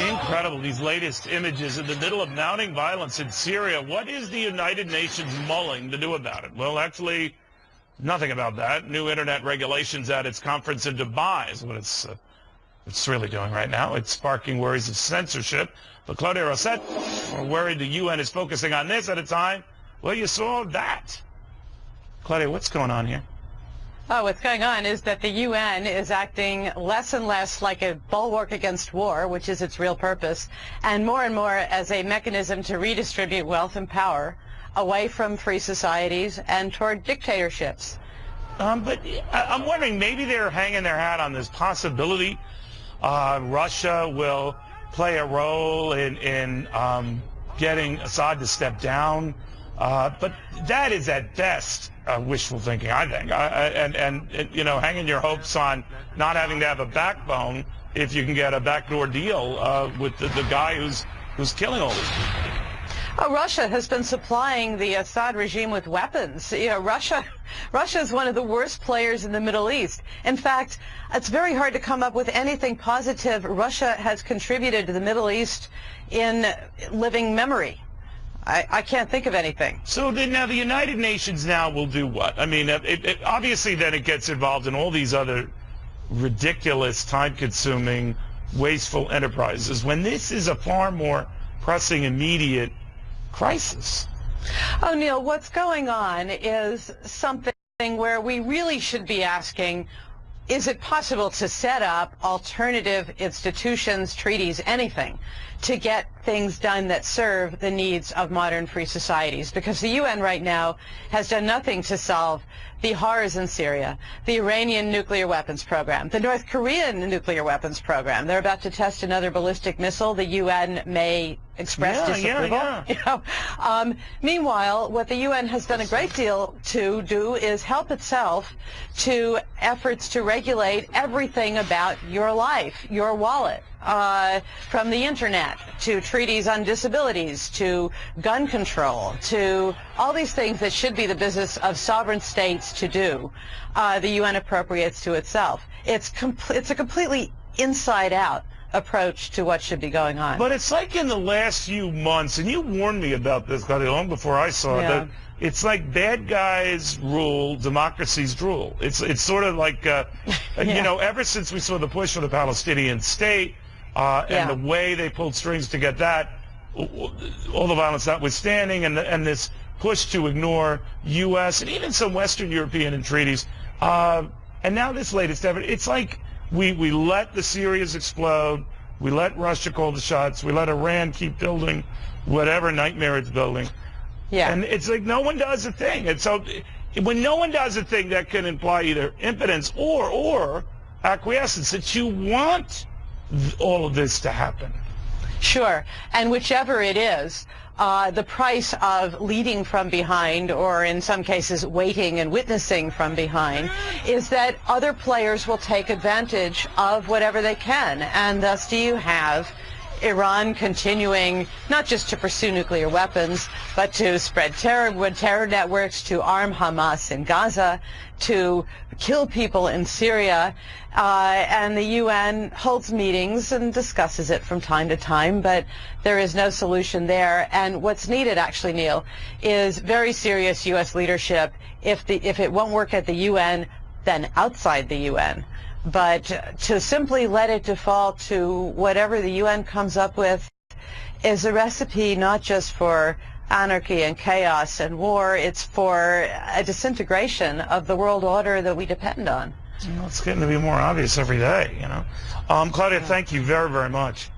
Incredible, these latest images in the middle of mounting violence in Syria. What is the United Nations mulling to do about it? Well, actually, nothing about that. New internet regulations at its conference in Dubai is what it's really doing right now. It's sparking worries of censorship. But Claudia Rosett, we're worried the UN is focusing on this at a time. Well, you saw that. Claudia, what's going on here? Oh, what's going on is that the UN is acting less and less like a bulwark against war, which is its real purpose, and more as a mechanism to redistribute wealth and power away from free societies and toward dictatorships. But I'm wondering, maybe they're hanging their hat on this possibility Russia will play a role in getting Assad to step down. But that is at best wishful thinking, I think. And you know, hanging your hopes on not having to have a backbone if you can get a backdoor deal with the guy who's killing all these people. Oh, Russia has been supplying the Assad regime with weapons. You know, Russia is one of the worst players in the Middle East. In fact, it's very hard to come up with anything positive Russia has contributed to the Middle East in living memory. I can't think of anything. So then now the United Nations now will do what? I mean, obviously then it gets involved in all these other ridiculous, time-consuming, wasteful enterprises when this is a far more pressing, immediate crisis. Oh, Neil, what's going on is something where we really should be asking, is it possible to set up alternative institutions, treaties, anything, to get things done that serve the needs of modern free societies? Because the UN right now has done nothing to solve the horrors in Syria, the Iranian nuclear weapons program, the North Korean nuclear weapons program. They're about to test another ballistic missile. The UN may express disapproval. You know? Meanwhile, what the UN has done a great deal to do is help itself to efforts to regulate everything about your life, your wallet, from the internet to treaties on disabilities to gun control to all these things that should be the business of sovereign states to do. The UN appropriates to itself. It's a completely inside-out approach to what should be going on. But it's like in the last few months, and you warned me about this, Claudia, long before I saw it, that it's like bad guys rule, democracies drool. It's sort of like, you know, ever since we saw the push for the Palestinian state and the way they pulled strings to get that, all the violence notwithstanding, and this push to ignore U.S. and even some Western European entreaties, and now this latest effort, it's like we let the Syrians explode, we let Russia call the shots, we let Iran keep building whatever nightmare it's building. Yeah. And it's like no one does a thing. And so when no one does a thing, that can imply either impotence or acquiescence, that you want all of this to happen. Sure. And whichever it is, the price of leading from behind, or in some cases waiting and witnessing from behind, is that other players will take advantage of whatever they can. And thus do you have Iran continuing not just to pursue nuclear weapons, but to spread terror networks, to arm Hamas in Gaza, to kill people in Syria. And the UN holds meetings and discusses it from time to time, but there is no solution there. And what's needed, actually, Neil, is very serious U.S. leadership. If it won't work at the UN, then outside the UN. But to simply let it default to whatever the UN comes up with is a recipe not just for anarchy and chaos and war, it's for a disintegration of the world order that we depend on. Well, it's getting to be more obvious every day, you know. Claudia, thank you very, very much.